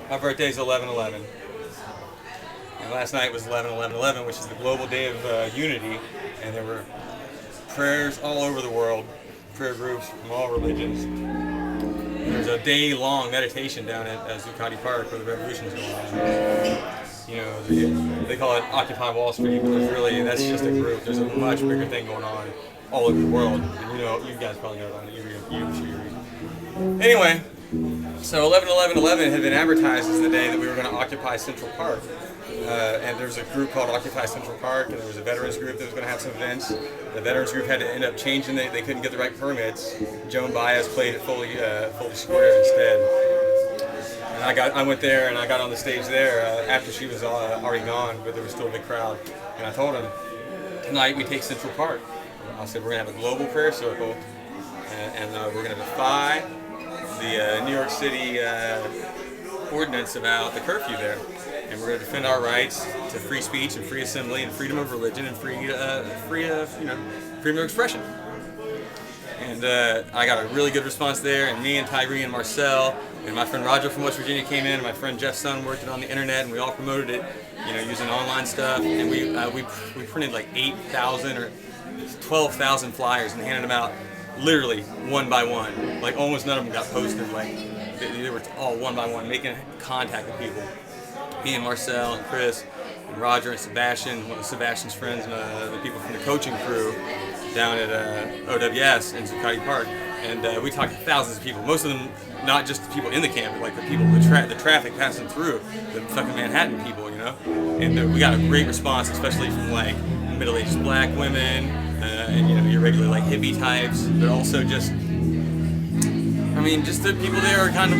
My birthday's 11/11. And last night was 11/11/11, which is the global day of unity, and there were prayers all over the world, prayer groups from all religions. There's a day-long meditation down at Zuccotti Park where the revolution's going on. You know, they call it Occupy Wall Street, but that's just a group. There's a much bigger thing going on all over the world. And you guys probably know about it. I'm sure you read. Anyway, so 11/11/11 had been advertised as the day that we were going to occupy Central Park. And there was a group called Occupy Central Park, and there was a veterans group that was going to have some events. The veterans group had to end up changing. They couldn't get the right permits. Joan Baez played at Foley Square instead. And I went there and I got on the stage there after she was already gone, but there was still a big crowd. And I told them, tonight we take Central Park. I said, we're going to have a global prayer circle, and we're going to defy the New York City ordinance about the curfew there. And we're going to defend our rights to free speech and free assembly and freedom of religion and freedom of expression. And I got a really good response there. And me and Tyree and Marcel and my friend Roger from West Virginia came in. And my friend Jeff's son worked it on the internet, and we all promoted it, using online stuff. And we printed like 8,000 or 12,000 flyers and handed them out literally one by one. Like almost none of them got posted. Like they were all one by one, making contact with people. Me and Marcel and Chris and Roger and Sebastian, one of Sebastian's friends, and the people from the coaching crew down at OWS in Zuccotti Park. And we talked to thousands of people, most of them not just the people in the camp, but like the people, the traffic passing through, the fucking Manhattan people, And we got a great response, especially from like middle-aged black women, and your regular like hippie types, but also just the people there are kind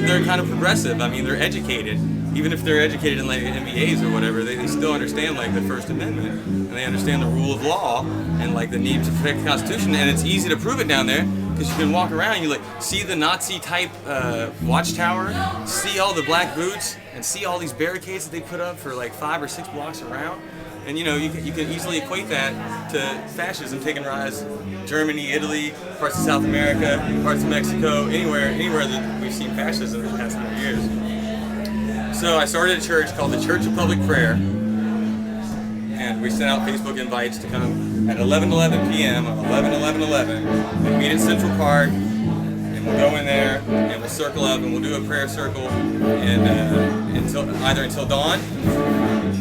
of progressive. They're educated. Even if they're educated in like MBAs or whatever, they still understand like the First Amendment, and they understand the rule of law and like the need to protect the Constitution. And it's easy to prove it down there because you can walk around and you like see the Nazi type watchtower, see all the black boots, and see all these barricades that they put up for like 5 or 6 blocks around. And you can easily equate that to fascism taking rise in Germany, Italy, parts of South America, parts of Mexico, anywhere that we've seen fascism in the past 100 years. So I started a church called the Church of Public Prayer, and we sent out Facebook invites to come at 11:11 p.m. on 11/11/11 and meet at Central Park, and we'll go in there and we'll circle up and we'll do a prayer circle and until dawn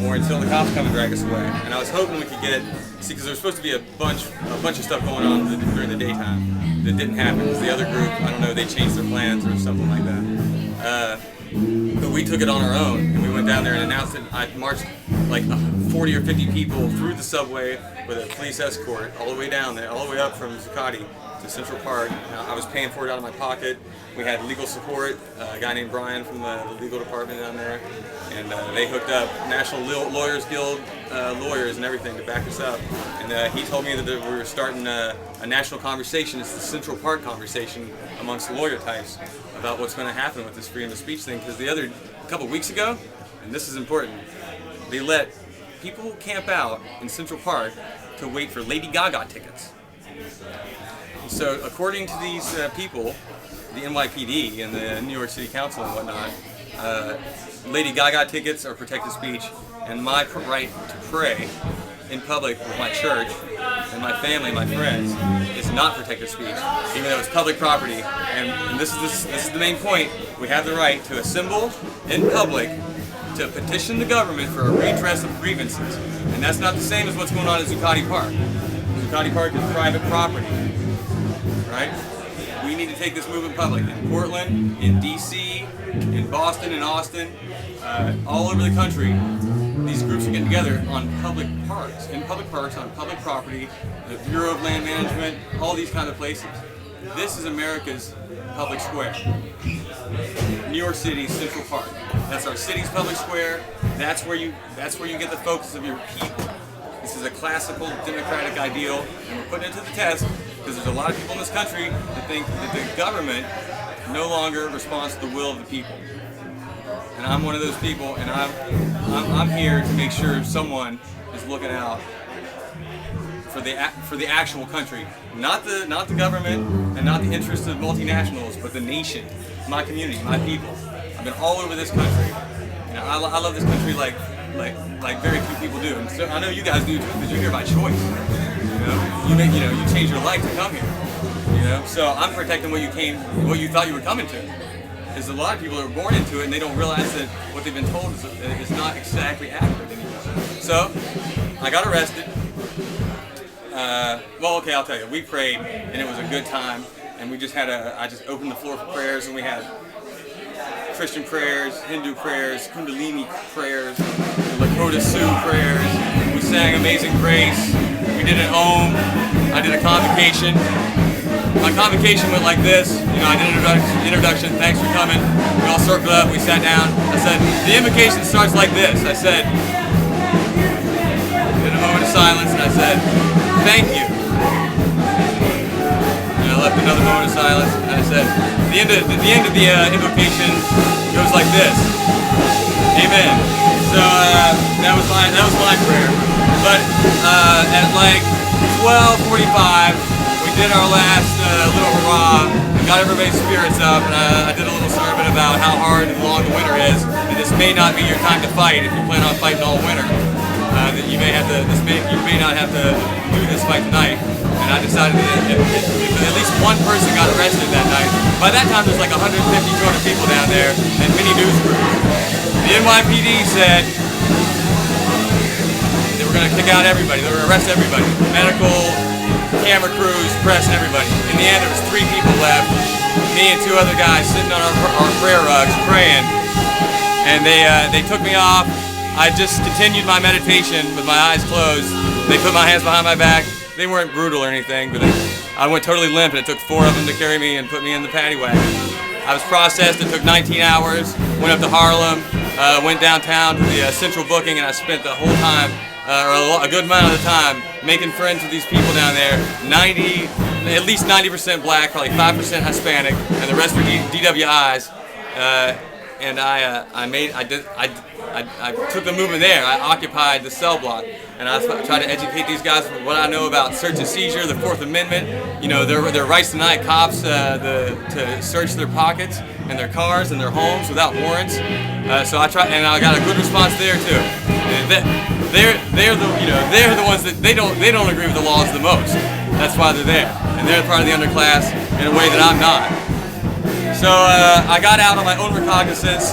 or until the cops come and drag us away. And I was hoping we could because there was supposed to be a bunch of stuff going on during the daytime that didn't happen because the other group, I don't know, they changed their plans or something like that. But we took it on our own, and we went down there and announced it. I marched like 40 or 50 people through the subway with a police escort all the way down there, all the way up from Zuccotti to Central Park. I was paying for it out of my pocket. We had legal support, a guy named Brian from the legal department down there, and they hooked up National Lawyers Guild lawyers and everything to back us up. And he told me that we were starting a national conversation. It's the Central Park conversation amongst the lawyer types about what's going to happen with this freedom of speech thing. Because a couple weeks ago, and this is important, they let people camp out in Central Park to wait for Lady Gaga tickets. So according to these people, the NYPD and the New York City Council and whatnot, Lady Gaga tickets are protected speech, and my right to pray in public with my church and my family, my friends, is not protected speech, even though it's public property. And this is the main point. We have the right to assemble in public to petition the government for a redress of grievances. And that's not the same as what's going on at Zuccotti Park. Zuccotti Park is private property, right? We need to take this movement public in Portland, in DC, in Boston, in Austin, all over the country. These groups are getting together on public parks, on public property, the Bureau of Land Management, all these kind of places. This is America's public square. New York City, Central Park. That's our city's public square. That's where you get the focus of your people. This is a classical democratic ideal, and we're putting it to the test because there's a lot of people in this country that think that the government no longer responds to the will of the people. And I'm one of those people, and I'm here to make sure someone is looking out for the actual country, not the government and not the interests of multinationals, but the nation, my community, my people. I've been all over this country. You know, I love this country like very few people do, and so I know you guys do too, because you're here by choice. You change your life to come here. So I'm protecting what you thought you were coming to. Because a lot of people are born into it and they don't realize that what they've been told is not exactly accurate anymore. So I got arrested. Well, okay, I'll tell you. We prayed and it was a good time, and we just I just opened the floor for prayers, and we had Christian prayers, Hindu prayers, Kundalini prayers, Lakota Sioux prayers. We sang Amazing Grace. We did an Om. I did a convocation. My convocation went like this. I did an introduction. Thanks for coming. We all circled up. We sat down. I said, the invocation starts like this. I said, did a moment of silence, and I said, thank you. And I left another moment of silence, and I said, the end of the invocation goes like this. Amen. So that was my prayer. But at like 12:45, we did our last little hurrah. We got everybody's spirits up, and I did a little sermon about how hard and long the winter is, and this may not be your time to fight if you plan on fighting all winter. That you may not have to do this fight tonight. And I decided that if at least one person got arrested that night. By that time, there's like 150, 200 people down there, and many news crews. The NYPD said they were going to kick out everybody. They were going to arrest everybody. Medical, camera crews, press, and everybody. In the end, there was 3 people left. Me and 2 other guys sitting on our prayer rugs praying. And they took me off. I just continued my meditation with my eyes closed. They put my hands behind my back. They weren't brutal or anything, but I went totally limp, and it took 4 of them to carry me and put me in the paddy wagon. I was processed. It took 19 hours. Went up to Harlem, went downtown to the central booking, and I spent the whole time, or a good amount of the time, making friends with these people down there. At least 90% black, probably 5% Hispanic, and the rest were DWIs. And I took the movement there. I occupied the cell block, and I tried to educate these guys with what I know about search and seizure, the Fourth Amendment. Their rights to deny cops to search their pockets and their cars and their homes without warrants. So I tried, and I got a good response there too. They're the ones that they don't agree with the laws the most. That's why they're there, and they're part of the underclass in a way that I'm not. So I got out on my own recognizance.